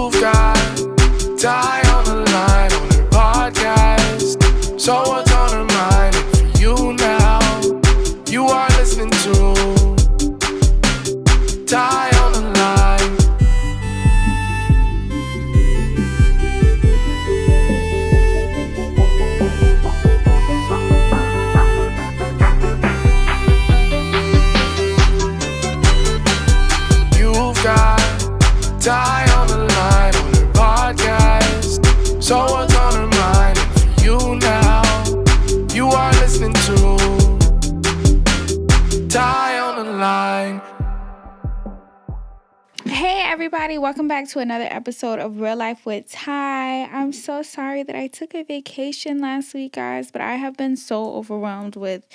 You've got Ty on the line on her podcast. So what's on her mind? And for you now, you are listening to Ty on the line. You've got Ty on the line on her podcast. So what's on her mind? And for you now, you are listening to Ty on the line. Hey everybody, welcome back to another episode of Real Life with Ty. I'm so sorry that I took a vacation last week, guys, but I have been so overwhelmed with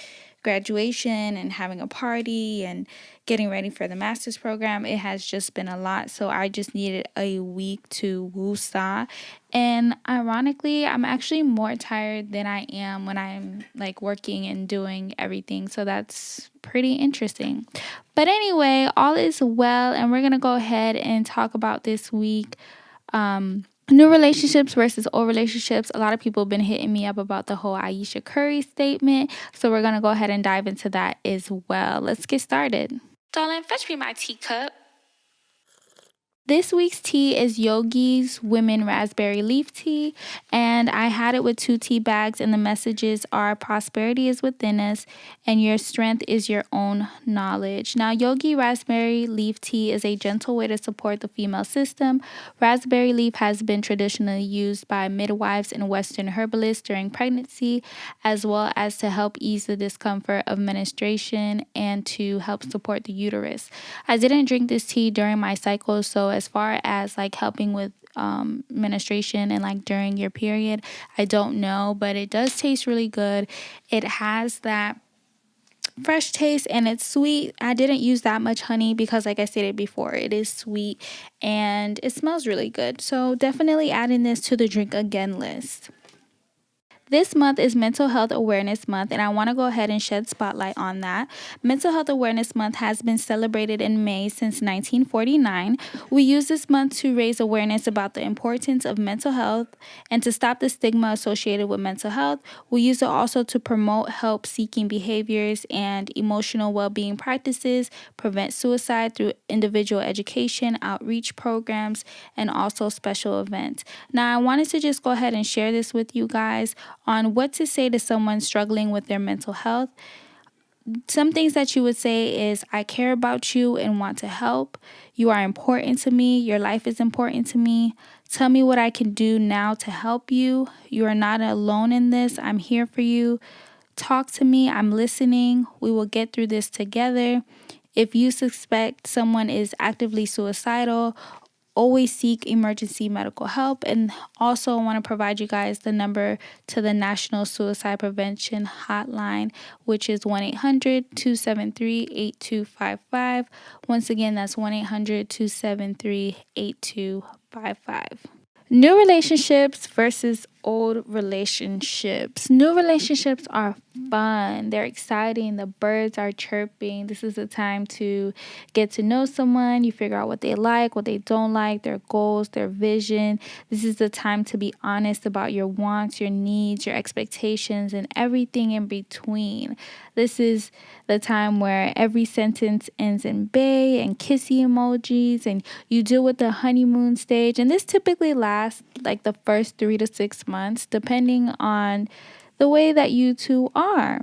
graduation and having a party and getting ready for the master's program. It has just been a lot, so I just needed a week to woosah. And ironically, I'm actually more tired than I am when I'm like working and doing everything, so that's pretty interesting. But anyway, all is well, and we're gonna go ahead and talk about this week. New relationships versus old relationships. A lot of people have been hitting me up about the whole Ayesha Curry statement. So we're going to go ahead and dive into that as well. Let's get started. Darling, fetch me my teacup. This week's tea is Yogis Women Raspberry Leaf Tea, and I had it with 2 tea bags, and the messages are prosperity is within us and your strength is your own knowledge. Now, Yogi Raspberry Leaf Tea is a gentle way to support the female system. Raspberry leaf has been traditionally used by midwives and Western herbalists during pregnancy, as well as to help ease the discomfort of menstruation and to help support the uterus. I didn't drink this tea during my cycle, so as far as like helping with menstruation and like during your period, I don't know, but it does taste really good. It has that fresh taste and it's sweet. I didn't use that much honey because like I stated before, it is sweet and it smells really good. So definitely adding this to the drink again list. This month is Mental Health Awareness Month, and I want to go ahead and shed spotlight on that. Mental Health Awareness Month has been celebrated in May since 1949. We use this month to raise awareness about the importance of mental health and to stop the stigma associated with mental health. We use it also to promote help-seeking behaviors and emotional well-being practices, prevent suicide through individual education, outreach programs, and also special events. Now, I wanted to just go ahead and share this with you guys on what to say to someone struggling with their mental health. Some things that you would say is, I care about you and want to help. You are important to me. Your life is important to me. Tell me what I can do now to help you. You are not alone in this. I'm here for you. Talk to me. I'm listening. We will get through this together. If you suspect someone is actively suicidal, always seek emergency medical help. And also I want to provide you guys the number to the National Suicide Prevention Hotline, which is 1-800-273-8255. Once again, that's 1-800-273-8255. New relationships versus old relationships. New relationships are fun. They're exciting. The birds are chirping. This is the time to get to know someone. You figure out what they like, what they don't like, their goals, their vision. This is the time to be honest about your wants, your needs, your expectations, and everything in between. This is the time where every sentence ends in bae and kissy emojis, and you deal with the honeymoon stage. And this typically lasts like the first 3 to 6 months, depending on the way that you two are.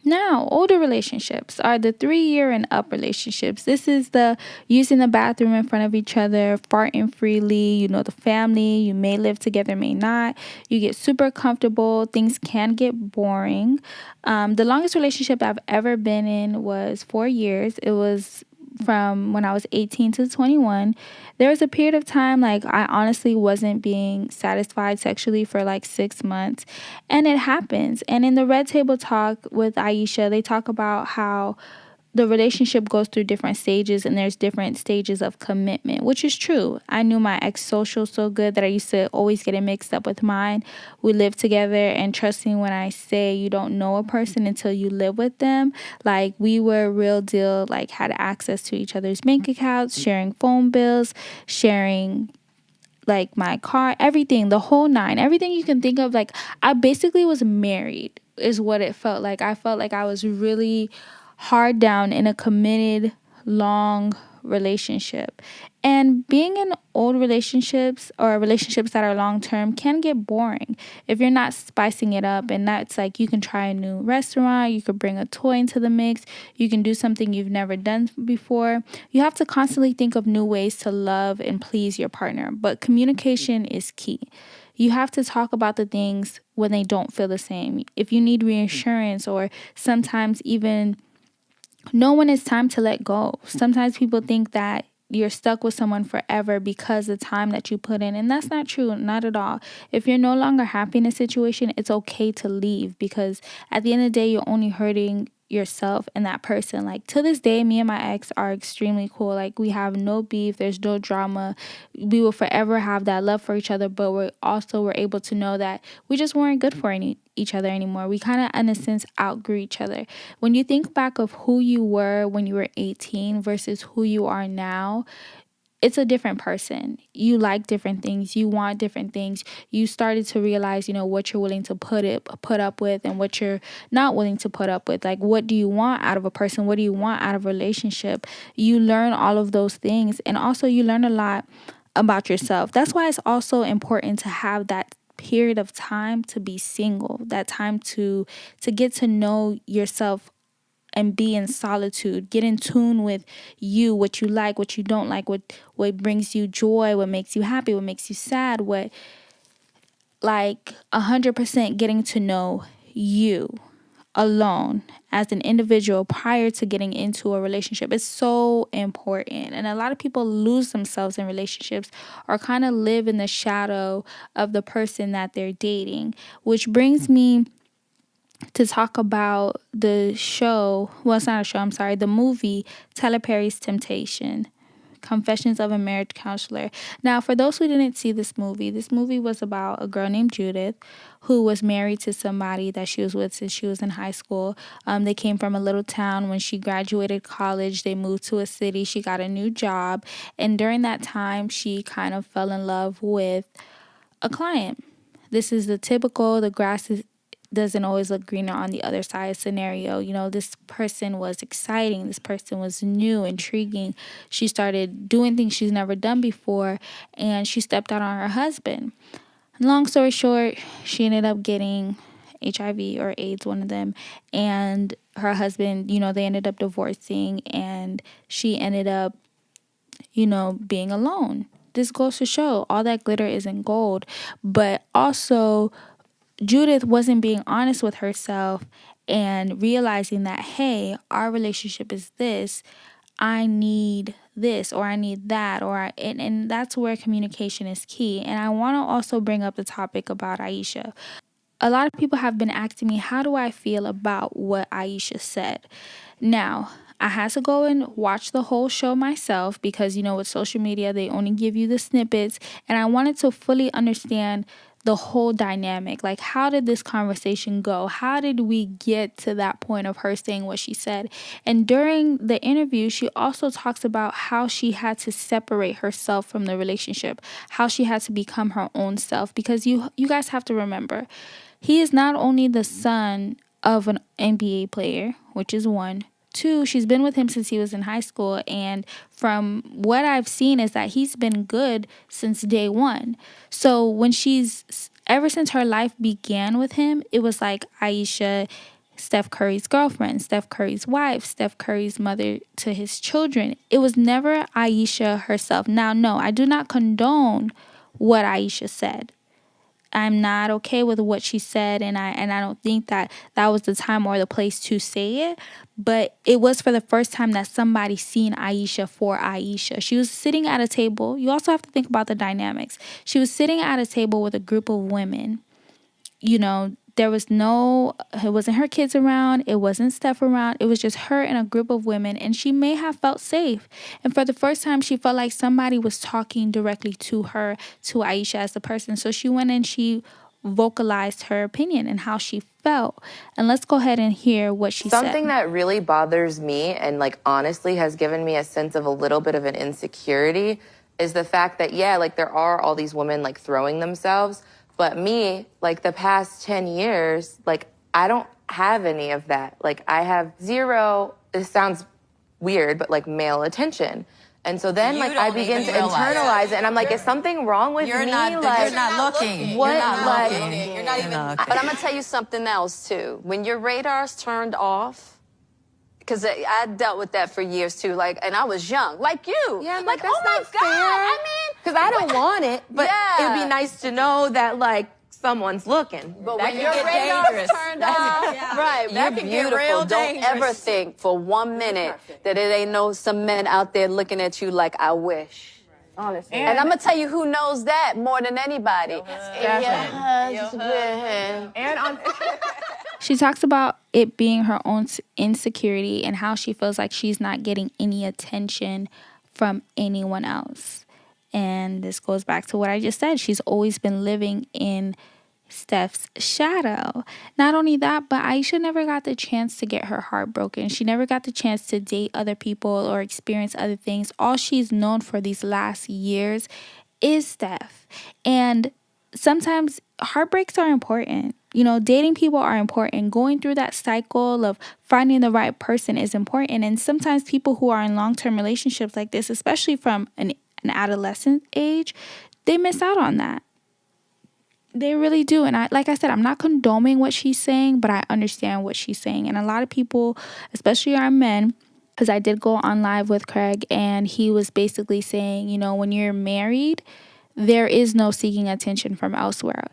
Now, older relationships are the 3-year and up relationships. This is the using the bathroom in front of each other, farting freely, you know the family, you may live together, may not. You get super comfortable. Things can get boring. The longest relationship I've ever been in was 4 years. It was from when I was 18 to 21. There was a period of time like I honestly wasn't being satisfied sexually for like 6 months, and it happens. And in the Red Table Talk with Ayesha, they talk about how the relationship goes through different stages and there's different stages of commitment, which is true. I knew my ex social so good that I used to always get it mixed up with mine. We lived together, and trust me when I say you don't know a person until you live with them. Like, we were real deal, like had access to each other's bank accounts, sharing phone bills, sharing like my car, everything, the whole nine, everything you can think of. Like, I basically was married, is what it felt like. I felt like I was really hard down in a committed, long relationship. And being in old relationships or relationships that are long term can get boring if you're not spicing it up. And that's like, you can try a new restaurant, you could bring a toy into the mix, you can do something you've never done before. You have to constantly think of new ways to love and please your partner. But communication is key. You have to talk about the things when they don't feel the same. If you need reassurance, or sometimes even know when it's time to let go. Sometimes people think that you're stuck with someone forever because the time that you put in, and that's not true, not at all. If you're no longer happy in a situation, it's okay to leave, because at the end of the day, you're only hurting yourself and that person. Like, to this day, me and my ex are extremely cool. Like, we have no beef, there's no drama. We will forever have that love for each other, but we're able to know that we just weren't good for each other anymore. We kind of, in a sense, outgrew each other. When you think back of who you were when you were 18 versus who you are now, it's a different person. You like different things. You want different things. You started to realize, what you're willing to put up with, and what you're not willing to put up with. Like, what do you want out of a person? What do you want out of a relationship? You learn all of those things. And also, you learn a lot about yourself. That's why it's also important to have that period of time to be single, that time to get to know yourself and be in solitude, get in tune with you, what you like, what you don't like, what brings you joy, what makes you happy, what makes you sad, what, like, 100% getting to know you alone as an individual prior to getting into a relationship is so important. And a lot of people lose themselves in relationships, or kind of live in the shadow of the person that they're dating, which brings me to talk about the show. Well, it's not a show, I'm sorry, the movie Tyler Perry's Temptation, Confessions of a Marriage Counselor. Now, for those who didn't see this movie was about a girl named Judith who was married to somebody that she was with since she was in high school. They came from a little town. When she graduated college, they moved to a city. She got a new job. And during that time, she kind of fell in love with a client. This is the typical, the grass doesn't always look greener on the other side scenario. This person was exciting. This person was new, intriguing. She started doing things she's never done before, and she stepped out on her husband. Long story short, she ended up getting HIV or AIDS, one of them, and her husband, they ended up divorcing, and she ended up, being alone. This goes to show all that glitter isn't gold. But also, Judith wasn't being honest with herself and realizing that, hey, our relationship is this. I need this, or I need that, and that's where communication is key. And I want to also bring up the topic about Ayesha. A lot of people have been asking me, how do I feel about what Ayesha said? Now, I had to go and watch the whole show myself, because, with social media, they only give you the snippets. And I wanted to fully understand the whole dynamic. Like, how did this conversation go? How did we get to that point of her saying what she said? And during the interview, she also talks about how she had to separate herself from the relationship, how she had to become her own self. Because you guys have to remember, he is not only the son of an NBA player, which is one. Two, she's been with him since he was in high school, and from what I've seen is that he's been good since day one. So ever since her life began with him, it was like Ayesha, Steph Curry's girlfriend, Steph Curry's wife, Steph Curry's mother to his children. It was never Ayesha herself. Now, no, I do not condone what Ayesha said. I'm not okay with what she said, and I don't think that was the time or the place to say it. But it was for the first time that somebody seen Ayesha for Ayesha. She was sitting at a table. You also have to think about the dynamics. She was sitting at a table with a group of women. It wasn't her kids around, it wasn't Steph around, it was just her and a group of women, and she may have felt safe. And for the first time, she felt like somebody was talking directly to her, to Ayesha as the person. So she went and she vocalized her opinion and how she felt. And let's go ahead and hear what she said. Something that really bothers me and honestly has given me a sense of a little bit of an insecurity is the fact that, yeah, like there are all these women like throwing themselves. But me, like the past 10 years, like I don't have any of that. Like I have zero, this sounds weird, but like male attention. And so then like I begin to internalize it and I'm like, is something wrong with me? You're Like, not looking. what? You're not Like, looking. You're not even. But I'm gonna tell you something else too. When your radar's turned off, because I dealt with that for years too. Like, and I was young, like you. Yeah, I'm like, that's oh my not God. fair. I mean, because I don't want it, but Yeah. it'd be nice to know that like someone's looking. but That when can your get radar's dangerous. turned off, right? That You're can get beautiful. real Don't dangerous. ever think for 1 minute that it ain't some men out there looking at you like I wish. Honestly. And I'm gonna tell you who knows that more than anybody. Your husband. And on She talks about it being her own insecurity and how she feels like she's not getting any attention from anyone else. And this goes back to what I just said. She's always been living in Steph's shadow. Not only that, but Ayesha never got the chance to get her heart broken. She never got the chance to date other people or experience other things. All she's known for these last years is Steph. And sometimes heartbreaks are important. You know, dating people are important. Going through that cycle of finding the right person is important. And sometimes people who are in long-term relationships like this, especially from an adolescent age, they miss out on that. They really do. And like I said, I'm not condoning what she's saying, but I understand what she's saying. And a lot of people, especially our men, because I did go on live with Craig and he was basically saying, you know, when you're married, there is no seeking attention from elsewhere.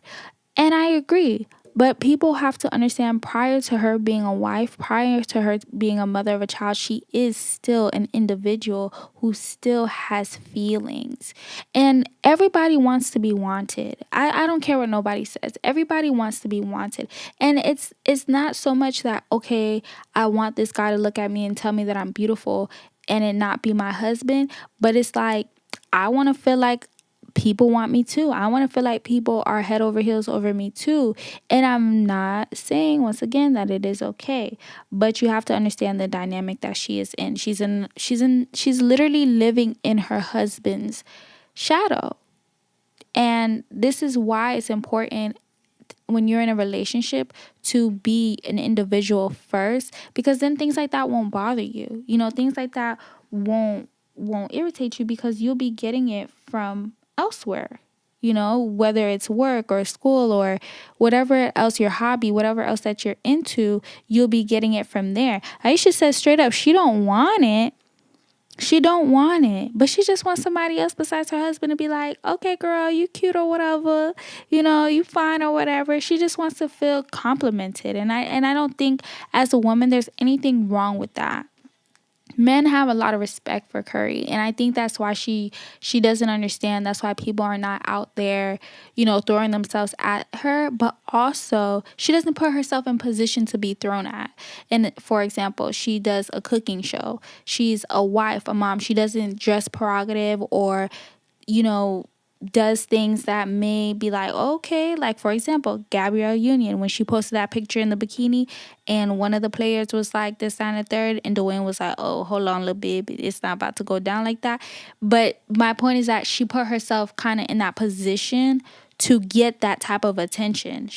And I agree. But people have to understand, prior to her being a wife, prior to her being a mother of a child, she is still an individual who still has feelings. And everybody wants to be wanted. I don't care what nobody says. Everybody wants to be wanted. And it's not so much that, okay, I want this guy to look at me and tell me that I'm beautiful and it not be my husband. But it's like, I want to feel like people want me too. I want to feel like people are head over heels over me too. And I'm not saying, once again, that it is okay, but you have to understand the dynamic that she is in. She's literally living in her husband's shadow. And this is why it's important when you're in a relationship to be an individual first, because then things like that won't bother you. You know, things like that won't irritate you because you'll be getting it from elsewhere, you know, whether it's work or school or whatever else, your hobby, whatever else that you're into, you'll be getting it from there. Ayesha says straight up, she don't want it. She don't want it, but she just wants somebody else besides her husband to be like, okay, girl, you cute or whatever, you know, you fine or whatever. She just wants to feel complimented. And I don't think as a woman, there's anything wrong with that. Men have a lot of respect for Curry, and I think that's why she doesn't understand. That's why people are not out there, you know, throwing themselves at her, but also she doesn't put herself in position to be thrown at. And for example, she does a cooking show. She's a wife, a mom. She doesn't dress prerogative or, you know, does things that may be like, okay, like for example, Gabrielle Union, when she posted that picture in the bikini and one of the players was like this, that, and the third, and Dwayne was like, oh, hold on, little baby, it's not about to go down like that. But my point is that she put herself kind of in that position to get that type of attention.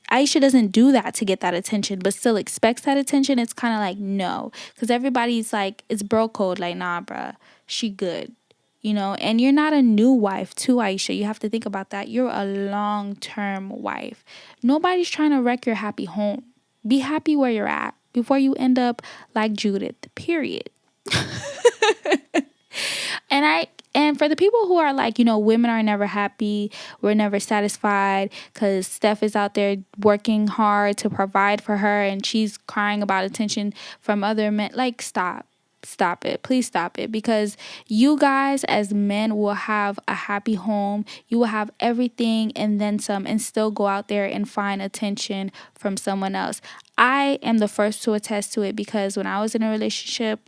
Ayesha doesn't do that to get that attention, but still expects that attention. It's kind of like, no, because everybody's like, it's bro code, like, nah, bruh, she good. You know, and you're not a new wife to Ayesha. You have to think about that. You're a long-term wife. Nobody's trying to wreck your happy home. Be happy where you're at before you end up like Judith, period. And for the people who are like, you know, women are never happy, we're never satisfied because Steph is out there working hard to provide for her and she's crying about attention from other men. Like, stop it. Please stop it. Because you guys as men will have a happy home. You will have everything and then some, and still go out there and find attention from someone else. I am the first to attest to it because when I was in a relationship,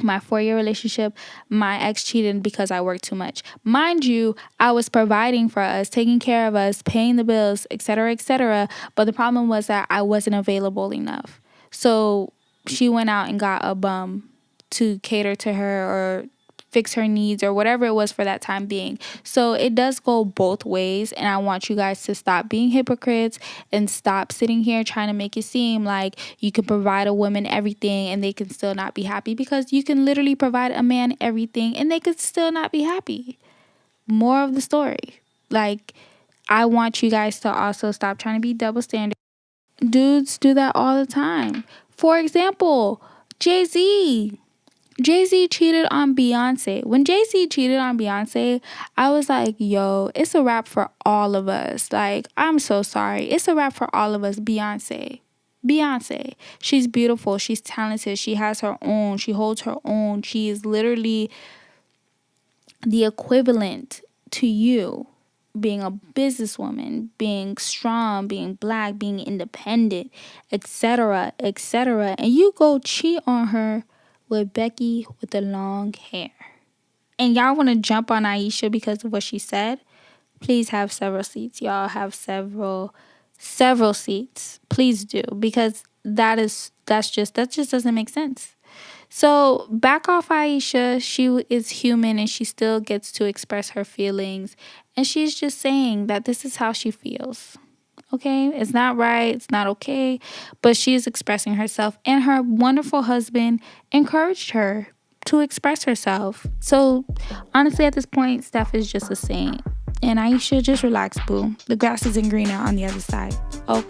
my 4-year relationship, my ex cheated because I worked too much. Mind you, I was providing for us, taking care of us, paying the bills, etc., etc. But the problem was that I wasn't available enough. So she went out and got a bum to cater to her or fix her needs or whatever it was for that time being. So it does go both ways, and I want you guys to stop being hypocrites and stop sitting here trying to make it seem like you can provide a woman everything and they can still not be happy, because you can literally provide a man everything and they could still not be happy. More of the story. Like, I want you guys to also stop trying to be double standard. Dudes do that all the time. For example, Jay-Z cheated on Beyonce. When Jay-Z cheated on Beyonce, I was like, yo, it's a wrap for all of us. Like, I'm so sorry. It's a wrap for all of us. Beyonce. She's beautiful. She's talented. She has her own. She holds her own. She is literally the equivalent to you being a businesswoman, being strong, being black, being independent, etc., etc. And you go cheat on her with Becky with the long hair. And y'all want to jump on Ayesha because of what she said? Please have several seats. Y'all have several seats. Please do, because that just doesn't make sense. So back off Ayesha. She is human and she still gets to express her feelings. And she's just saying that this is how she feels. Okay? It's not right. It's not okay. But she is expressing herself. And her wonderful husband encouraged her to express herself. So honestly, at this point, Steph is just a saint. And Ayesha, just relax, boo. The grass isn't greener on the other side. Oh,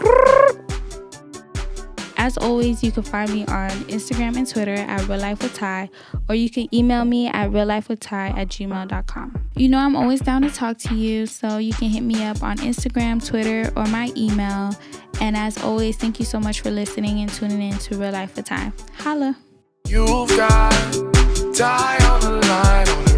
as always, you can find me on Instagram and Twitter at Real Life with Ty, or you can email me at reallifewithty@gmail.com. You know I'm always down to talk to you, so you can hit me up on Instagram, Twitter, or my email. And as always, thank you so much for listening and tuning in to Real Life with Ty. Holla. You've got Ty on the line.